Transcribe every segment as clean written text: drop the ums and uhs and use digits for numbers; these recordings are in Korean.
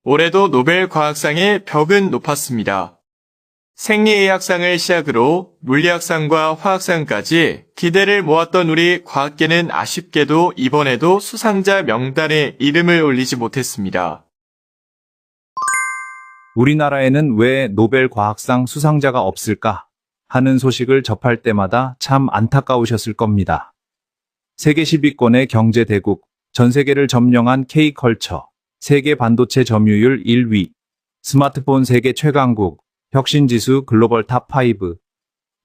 올해도 노벨 과학상의 벽은 높았습니다. 생리의학상을 시작으로 물리학상과 화학상까지 기대를 모았던 우리 과학계는 아쉽게도 이번에도 수상자 명단에 이름을 올리지 못했습니다. 우리나라에는 왜 노벨 과학상 수상자가 없을까 하는 소식을 접할 때마다 참 안타까우셨을 겁니다. 세계 10위권의 경제대국, 전 세계를 점령한 K컬처, 세계 반도체 점유율 1위, 스마트폰 세계 최강국, 혁신지수 글로벌 탑5,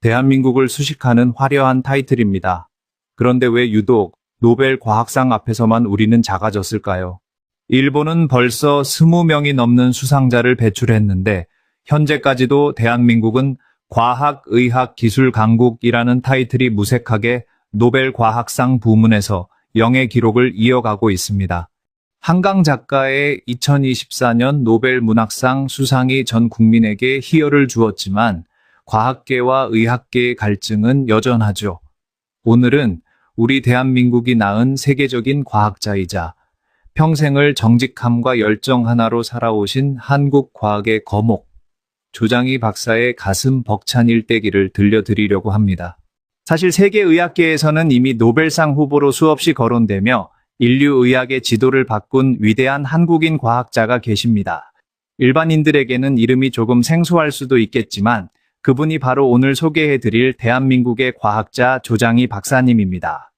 대한민국을 수식하는 화려한 타이틀입니다. 그런데 왜 유독 노벨 과학상 앞에서만 우리는 작아졌을까요? 일본은 벌써 20명이 넘는 수상자를 배출했는데 현재까지도 대한민국은 과학, 의학, 기술 강국이라는 타이틀이 무색하게 노벨 과학상 부문에서 영의 기록을 이어가고 있습니다. 한강 작가의 2024년 노벨 문학상 수상이 전 국민에게 희열을 주었지만 과학계와 의학계의 갈증은 여전하죠. 오늘은 우리 대한민국이 낳은 세계적인 과학자이자 평생을 정직함과 열정 하나로 살아오신 한국 과학의 거목, 조장희 박사의 가슴 벅찬 일대기를 들려드리려고 합니다. 사실 세계의학계에서는 이미 노벨상 후보로 수없이 거론되며 인류 의학의 지도를 바꾼 위대한 한국인 과학자가 계십니다. 일반인들에게는 이름이 조금 생소할 수도 있겠지만 그분이 바로 오늘 소개해드릴 대한민국의 과학자 조장희 박사님입니다.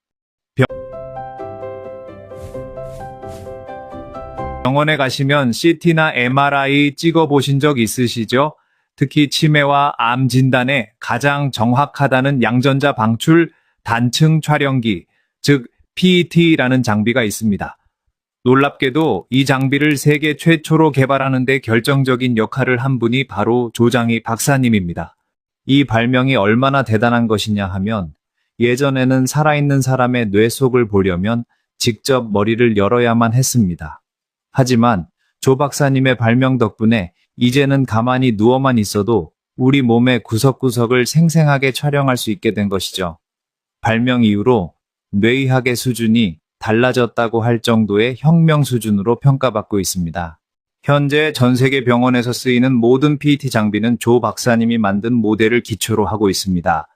병원에 가시면 CT나 MRI 찍어보신 적 있으시죠? 특히 치매와 암 진단에 가장 정확하다는 양전자 방출 단층 촬영기, 즉 PET라는 장비가 있습니다. 놀랍게도 이 장비를 세계 최초로 개발하는 데 결정적인 역할을 한 분이 바로 조장희 박사님입니다. 이 발명이 얼마나 대단한 것이냐 하면 예전에는 살아있는 사람의 뇌 속을 보려면 직접 머리를 열어야만 했습니다. 하지만 조 박사님의 발명 덕분에 이제는 가만히 누워만 있어도 우리 몸의 구석구석을 생생하게 촬영할 수 있게 된 것이죠. 발명 이후로 뇌의학의 수준이 달라졌다고 할 정도의 혁명 수준으로 평가받고 있습니다. 현재 전 세계 병원에서 쓰이는 모든 PET 장비는 조 박사님이 만든 모델을 기초로 하고 있습니다.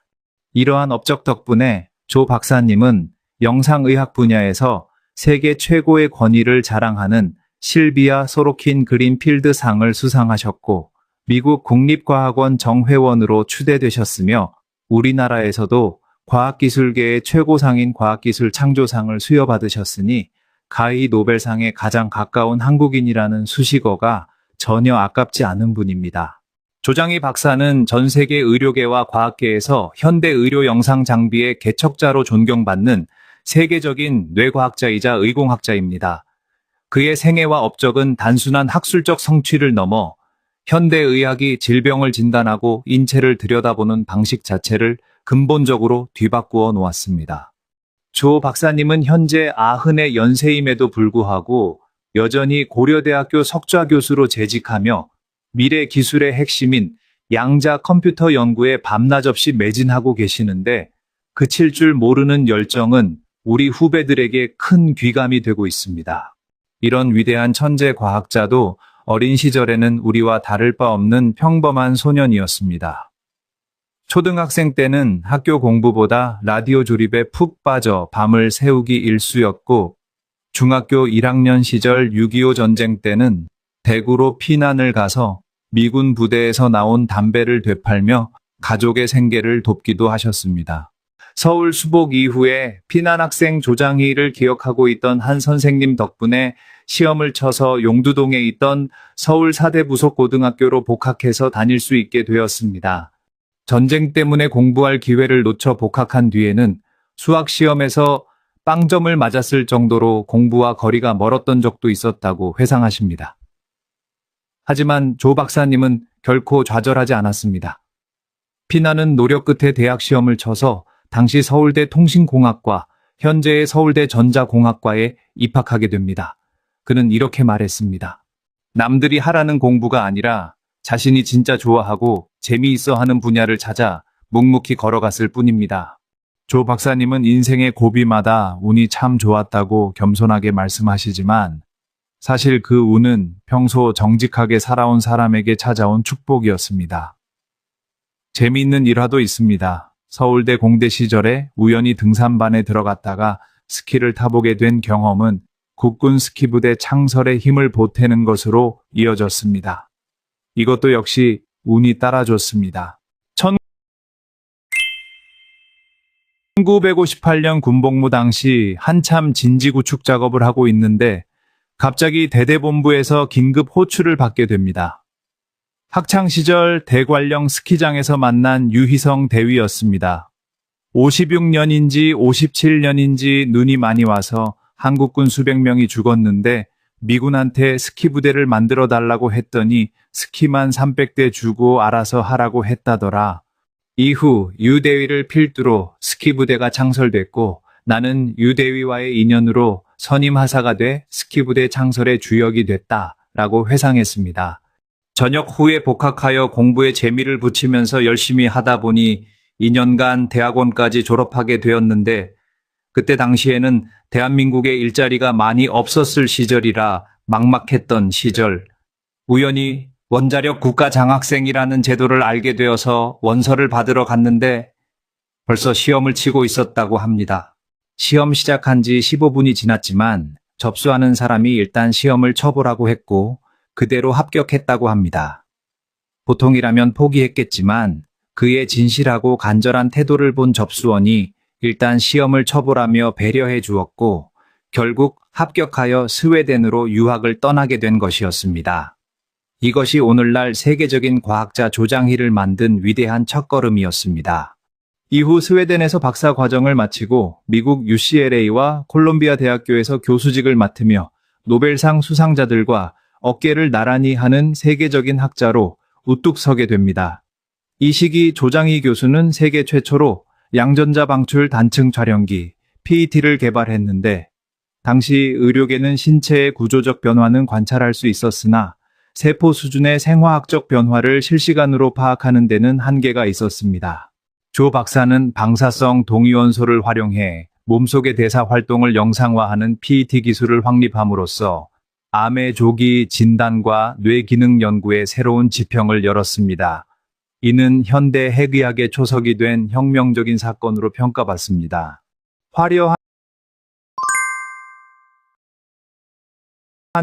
이러한 업적 덕분에 조 박사님은 영상의학 분야에서 세계 최고의 권위를 자랑하는 실비아 소로킨 그린필드 상을 수상하셨고 미국 국립과학원 정회원으로 추대되셨으며 우리나라에서도 과학기술계의 최고상인 과학기술 창조상을 수여받으셨으니 가히 노벨상에 가장 가까운 한국인이라는 수식어가 전혀 아깝지 않은 분입니다. 조장희 박사는 전 세계 의료계와 과학계에서 현대 의료 영상 장비의 개척자로 존경받는 세계적인 뇌과학자이자 의공학자입니다. 그의 생애와 업적은 단순한 학술적 성취를 넘어 현대의학이 질병을 진단하고 인체를 들여다보는 방식 자체를 근본적으로 뒤바꾸어 놓았습니다. 조 박사님은 현재 90의 연세임에도 불구하고 여전히 고려대학교 석좌 교수로 재직하며 미래 기술의 핵심인 양자 컴퓨터 연구에 밤낮 없이 매진하고 계시는데 그칠 줄 모르는 열정은 우리 후배들에게 큰 귀감이 되고 있습니다. 이런 위대한 천재 과학자도 어린 시절에는 우리와 다를 바 없는 평범한 소년이었습니다. 초등학생 때는 학교 공부보다 라디오 조립에 푹 빠져 밤을 새우기 일쑤였고 중학교 1학년 시절 6.25 전쟁 때는 대구로 피난을 가서 미군 부대에서 나온 담배를 되팔며 가족의 생계를 돕기도 하셨습니다. 서울 수복 이후에 피난학생 조장희를 기억하고 있던 한 선생님 덕분에 시험을 쳐서 용두동에 있던 서울 사대부속고등학교로 복학해서 다닐 수 있게 되었습니다. 전쟁 때문에 공부할 기회를 놓쳐 복학한 뒤에는 수학시험에서 빵점을 맞았을 정도로 공부와 거리가 멀었던 적도 있었다고 회상하십니다. 하지만 조 박사님은 결코 좌절하지 않았습니다. 피나는 노력 끝에 대학 시험을 쳐서 당시 서울대 통신공학과, 현재의 서울대 전자공학과에 입학하게 됩니다. 그는 이렇게 말했습니다. 남들이 하라는 공부가 아니라 자신이 진짜 좋아하고 재미있어 하는 분야를 찾아 묵묵히 걸어갔을 뿐입니다. 조 박사님은 인생의 고비마다 운이 참 좋았다고 겸손하게 말씀하시지만 사실 그 운은 평소 정직하게 살아온 사람에게 찾아온 축복이었습니다. 재미있는 일화도 있습니다. 서울대 공대 시절에 우연히 등산반에 들어갔다가 스키를 타보게 된 경험은 국군 스키부대 창설에 힘을 보태는 것으로 이어졌습니다. 이것도 역시 운이 따라줬습니다. 1958년 군복무 당시 한참 진지 구축 작업을 하고 있는데 갑자기 대대본부에서 긴급 호출을 받게 됩니다. 학창시절 대관령 스키장에서 만난 유희성 대위였습니다. 56년인지 57년인지 눈이 많이 와서 한국군 수백 명이 죽었는데 미군한테 스키 부대를 만들어 달라고 했더니 스키만 300대 주고 알아서 하라고 했다더라. 이후 유 대위를 필두로 스키 부대가 창설됐고 나는 유 대위와의 인연으로 선임 하사가 돼 스키 부대 창설의 주역이 됐다라고 회상했습니다. 전역 후에 복학하여 공부에 재미를 붙이면서 열심히 하다 보니 2년간 대학원까지 졸업하게 되었는데 그때 당시에는 대한민국에 일자리가 많이 없었을 시절이라 막막했던 시절. 우연히 원자력 국가장학생이라는 제도를 알게 되어서 원서를 받으러 갔는데 벌써 시험을 치고 있었다고 합니다. 시험 시작한 지 15분이 지났지만 접수하는 사람이 일단 시험을 쳐보라고 했고 그대로 합격했다고 합니다. 보통이라면 포기했겠지만 그의 진실하고 간절한 태도를 본 접수원이 일단 시험을 쳐보라며 배려해 주었고 결국 합격하여 스웨덴으로 유학을 떠나게 된 것이었습니다. 이것이 오늘날 세계적인 과학자 조장희를 만든 위대한 첫걸음이었습니다. 이후 스웨덴에서 박사 과정을 마치고 미국 UCLA와 콜롬비아 대학교에서 교수직을 맡으며 노벨상 수상자들과 어깨를 나란히 하는 세계적인 학자로 우뚝 서게 됩니다. 이 시기 조장희 교수는 세계 최초로 양전자 방출 단층 촬영기 PET를 개발했는데 당시 의료계는 신체의 구조적 변화는 관찰할 수 있었으나 세포 수준의 생화학적 변화를 실시간으로 파악하는 데는 한계가 있었습니다. 조 박사는 방사성 동위원소를 활용해 몸속의 대사 활동을 영상화하는 PET 기술을 확립함으로써 암의 조기 진단과 뇌 기능 연구의 새로운 지평을 열었습니다. 이는 현대 핵의학의 초석이 된 혁명적인 사건으로 평가받습니다. 화려한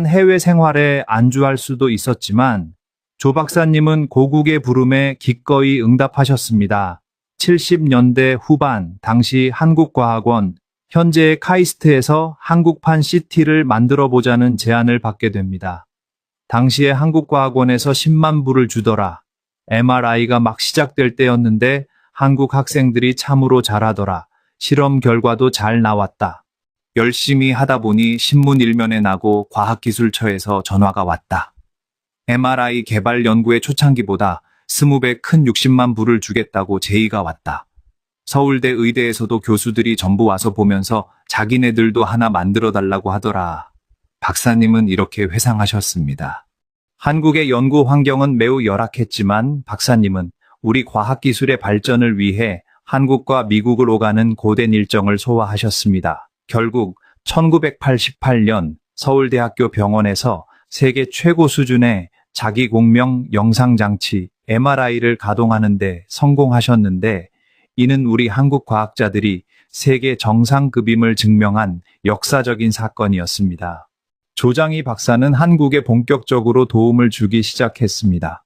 해외 생활에 안주할 수도 있었지만 조 박사님은 고국의 부름에 기꺼이 응답하셨습니다. 70년대 후반 당시 한국과학원, 현재의 카이스트에서 한국판 CT를 만들어 보자는 제안을 받게 됩니다. 당시에 한국과학원에서 10만 불을 주더라. MRI가 막 시작될 때였는데 한국 학생들이 참으로 잘하더라. 실험 결과도 잘 나왔다. 열심히 하다 보니 신문 일면에 나고 과학기술처에서 전화가 왔다. MRI 개발 연구의 초창기보다 20배 큰 60만 불을 주겠다고 제의가 왔다. 서울대 의대에서도 교수들이 전부 와서 보면서 자기네들도 하나 만들어 달라고 하더라. 박사님은 이렇게 회상하셨습니다. 한국의 연구 환경은 매우 열악했지만 박사님은 우리 과학기술의 발전을 위해 한국과 미국을 오가는 고된 일정을 소화하셨습니다. 결국 1988년 서울대학교 병원에서 세계 최고 수준의 자기 공명 영상장치 MRI를 가동하는 데 성공하셨는데 이는 우리 한국 과학자들이 세계 정상급임을 증명한 역사적인 사건이었습니다. 조장희 박사는 한국에 본격적으로 도움을 주기 시작했습니다.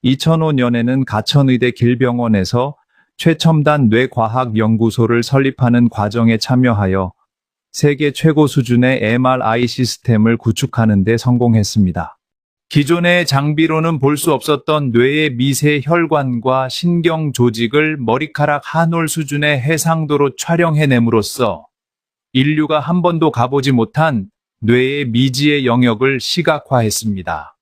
2005년에는 가천의대 길병원에서 최첨단 뇌과학연구소를 설립하는 과정에 참여하여 세계 최고 수준의 MRI 시스템을 구축하는 데 성공했습니다. 기존의 장비로는 볼 수 없었던 뇌의 미세 혈관과 신경 조직을 머리카락 한 올 수준의 해상도로 촬영해냄으로써 인류가 한 번도 가보지 못한 뇌의 미지의 영역을 시각화했습니다.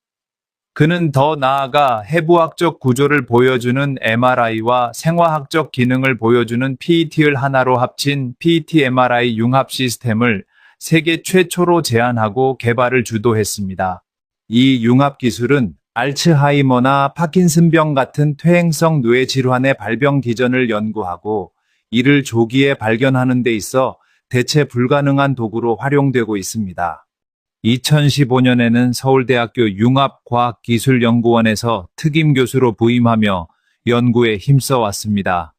그는 더 나아가 해부학적 구조를 보여주는 MRI와 생화학적 기능을 보여주는 PET를 하나로 합친 PET-MRI 융합 시스템을 세계 최초로 제안하고 개발을 주도했습니다. 이 융합 기술은 알츠하이머나 파킨슨병 같은 퇴행성 뇌 질환의 발병 기전을 연구하고 이를 조기에 발견하는 데 있어 대체 불가능한 도구로 활용되고 있습니다. 2015년에는 서울대학교 융합과학기술연구원에서 특임 교수로 부임하며 연구에 힘써 왔습니다.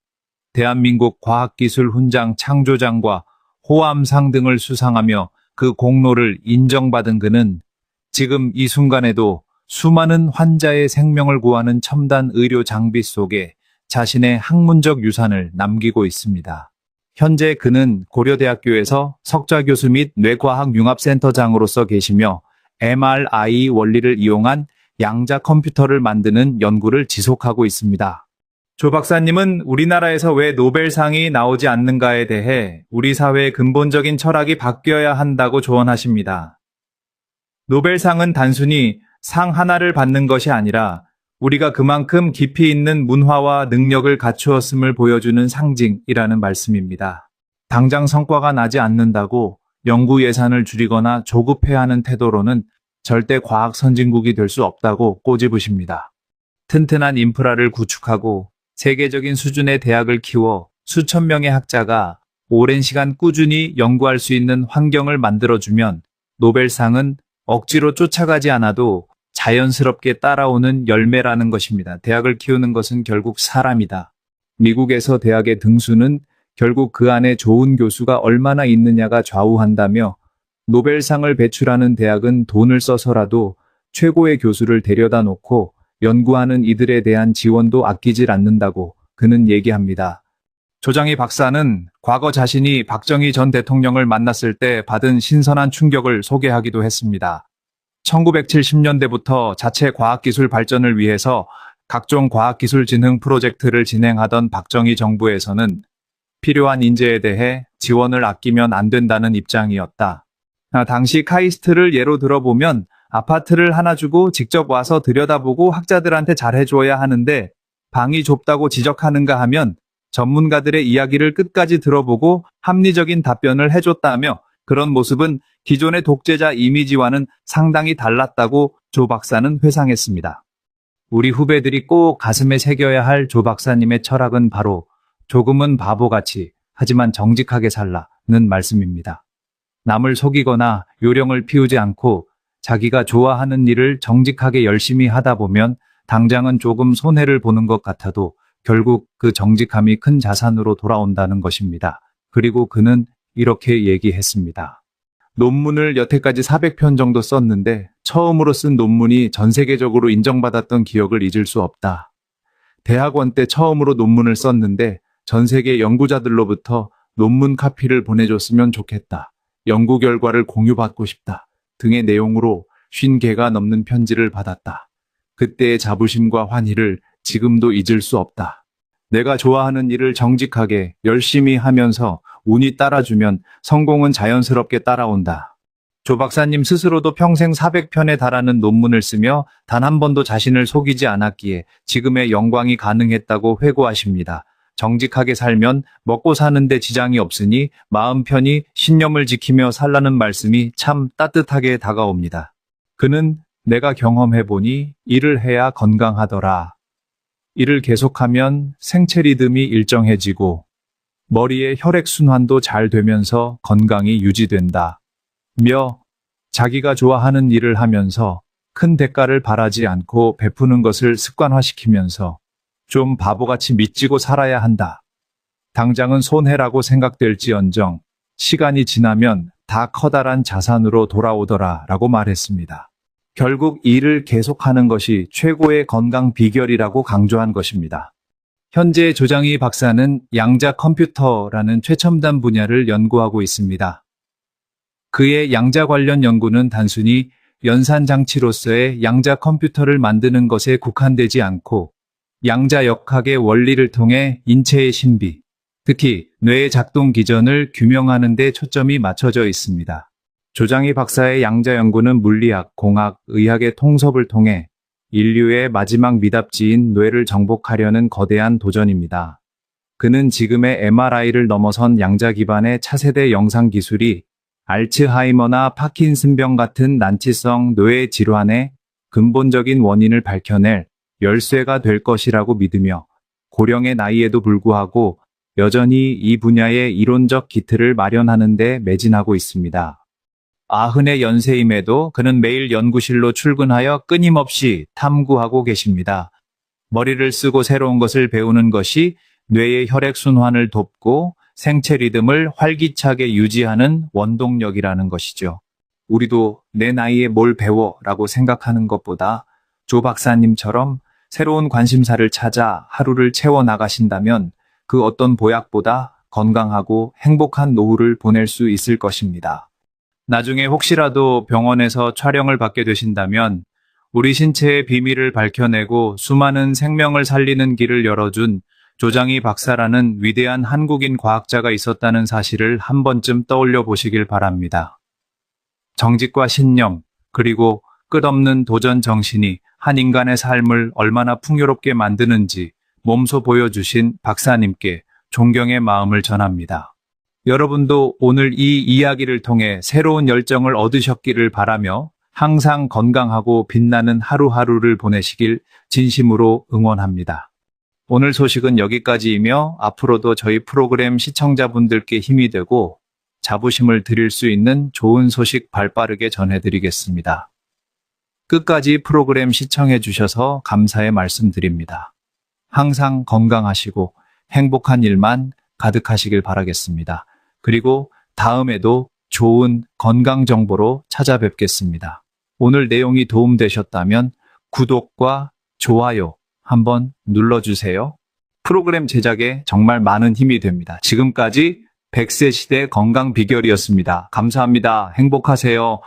대한민국 과학기술 훈장 창조장과 호암상 등을 수상하며 그 공로를 인정받은 그는 지금 이 순간에도 수많은 환자의 생명을 구하는 첨단 의료 장비 속에 자신의 학문적 유산을 남기고 있습니다. 현재 그는 고려대학교에서 석좌교수 및 뇌과학융합센터장으로서 계시며 MRI 원리를 이용한 양자 컴퓨터를 만드는 연구를 지속하고 있습니다. 조 박사님은 우리나라에서 왜 노벨상이 나오지 않는가에 대해 우리 사회의 근본적인 철학이 바뀌어야 한다고 조언하십니다. 노벨상은 단순히 상 하나를 받는 것이 아니라 우리가 그만큼 깊이 있는 문화와 능력을 갖추었음을 보여주는 상징이라는 말씀입니다. 당장 성과가 나지 않는다고 연구 예산을 줄이거나 조급해하는 태도로는 절대 과학 선진국이 될 수 없다고 꼬집으십니다. 튼튼한 인프라를 구축하고 세계적인 수준의 대학을 키워 수천 명의 학자가 오랜 시간 꾸준히 연구할 수 있는 환경을 만들어주면 노벨상은 억지로 쫓아가지 않아도 자연스럽게 따라오는 열매라는 것입니다. 대학을 키우는 것은 결국 사람이다. 미국에서 대학의 등수는 결국 그 안에 좋은 교수가 얼마나 있느냐가 좌우한다며 노벨상을 배출하는 대학은 돈을 써서라도 최고의 교수를 데려다 놓고 연구하는 이들에 대한 지원도 아끼질 않는다고 그는 얘기합니다. 조장희 박사는 과거 자신이 박정희 전 대통령을 만났을 때 받은 신선한 충격을 소개하기도 했습니다. 1970년대부터 자체 과학기술 발전을 위해서 각종 과학기술진흥 프로젝트를 진행하던 박정희 정부에서는 필요한 인재에 대해 지원을 아끼면 안 된다는 입장이었다. 당시 카이스트를 예로 들어보면 아파트를 하나 주고 직접 와서 들여다보고 학자들한테 잘해줘야 하는데 방이 좁다고 지적하는가 하면 전문가들의 이야기를 끝까지 들어보고 합리적인 답변을 해줬다며 그런 모습은 기존의 독재자 이미지와는 상당히 달랐다고 조 박사는 회상했습니다. 우리 후배들이 꼭 가슴에 새겨야 할 조 박사님의 철학은 바로 조금은 바보같이 하지만 정직하게 살라는 말씀입니다. 남을 속이거나 요령을 피우지 않고 자기가 좋아하는 일을 정직하게 열심히 하다 보면 당장은 조금 손해를 보는 것 같아도 결국 그 정직함이 큰 자산으로 돌아온다는 것입니다. 그리고 그는 이렇게 얘기했습니다. 논문을 여태까지 400편 정도 썼는데 처음으로 쓴 논문이 전 세계적으로 인정받았던 기억을 잊을 수 없다. 대학원 때 처음으로 논문을 썼는데 전 세계 연구자들로부터 논문 카피를 보내줬으면 좋겠다. 연구 결과를 공유받고 싶다. 등의 내용으로 50개가 넘는 편지를 받았다. 그때의 자부심과 환희를 지금도 잊을 수 없다. 내가 좋아하는 일을 정직하게 열심히 하면서 운이 따라주면 성공은 자연스럽게 따라온다. 조 박사님 스스로도 평생 400편에 달하는 논문을 쓰며 단 한 번도 자신을 속이지 않았기에 지금의 영광이 가능했다고 회고하십니다. 정직하게 살면 먹고 사는데 지장이 없으니 마음 편히 신념을 지키며 살라는 말씀이 참 따뜻하게 다가옵니다. 그는 내가 경험해보니 일을 해야 건강하더라. 일을 계속하면 생체 리듬이 일정해지고 머리의 혈액순환도 잘 되면서 건강이 유지된다. 며 자기가 좋아하는 일을 하면서 큰 대가를 바라지 않고 베푸는 것을 습관화시키면서 좀 바보같이 미치고 살아야 한다. 당장은 손해라고 생각될지언정 시간이 지나면 다 커다란 자산으로 돌아오더라 라고 말했습니다. 결국 일을 계속하는 것이 최고의 건강 비결이라고 강조한 것입니다. 현재 조장희 박사는 양자 컴퓨터라는 최첨단 분야를 연구하고 있습니다. 그의 양자 관련 연구는 단순히 연산 장치로서의 양자 컴퓨터를 만드는 것에 국한되지 않고 양자 역학의 원리를 통해 인체의 신비, 특히 뇌의 작동 기전을 규명하는 데 초점이 맞춰져 있습니다. 조장희 박사의 양자 연구는 물리학, 공학, 의학의 통섭을 통해 인류의 마지막 미답지인 뇌를 정복하려는 거대한 도전입니다. 그는 지금의 MRI를 넘어선 양자 기반의 차세대 영상 기술이 알츠하이머나 파킨슨병 같은 난치성 뇌 질환의 근본적인 원인을 밝혀낼 열쇠가 될 것이라고 믿으며 고령의 나이에도 불구하고 여전히 이 분야의 이론적 기틀을 마련하는 데 매진하고 있습니다. 90의 연세임에도 그는 매일 연구실로 출근하여 끊임없이 탐구하고 계십니다. 머리를 쓰고 새로운 것을 배우는 것이 뇌의 혈액순환을 돕고 생체 리듬을 활기차게 유지하는 원동력이라는 것이죠. 우리도 내 나이에 뭘 배워 라고 생각하는 것보다 조 박사님처럼 새로운 관심사를 찾아 하루를 채워 나가신다면 그 어떤 보약보다 건강하고 행복한 노후를 보낼 수 있을 것입니다. 나중에 혹시라도 병원에서 촬영을 받게 되신다면 우리 신체의 비밀을 밝혀내고 수많은 생명을 살리는 길을 열어준 조장희 박사라는 위대한 한국인 과학자가 있었다는 사실을 한 번쯤 떠올려 보시길 바랍니다. 정직과 신념, 그리고 끝없는 도전 정신이 한 인간의 삶을 얼마나 풍요롭게 만드는지 몸소 보여주신 박사님께 존경의 마음을 전합니다. 여러분도 오늘 이 이야기를 통해 새로운 열정을 얻으셨기를 바라며 항상 건강하고 빛나는 하루하루를 보내시길 진심으로 응원합니다. 오늘 소식은 여기까지이며 앞으로도 저희 프로그램 시청자분들께 힘이 되고 자부심을 드릴 수 있는 좋은 소식 발빠르게 전해드리겠습니다. 끝까지 프로그램 시청해 주셔서 감사의 말씀드립니다. 항상 건강하시고 행복한 일만 가득하시길 바라겠습니다. 그리고 다음에도 좋은 건강 정보로 찾아뵙겠습니다. 오늘 내용이 도움되셨다면 구독과 좋아요 한번 눌러주세요. 프로그램 제작에 정말 많은 힘이 됩니다. 지금까지 100세 시대 건강 비결이었습니다. 감사합니다. 행복하세요.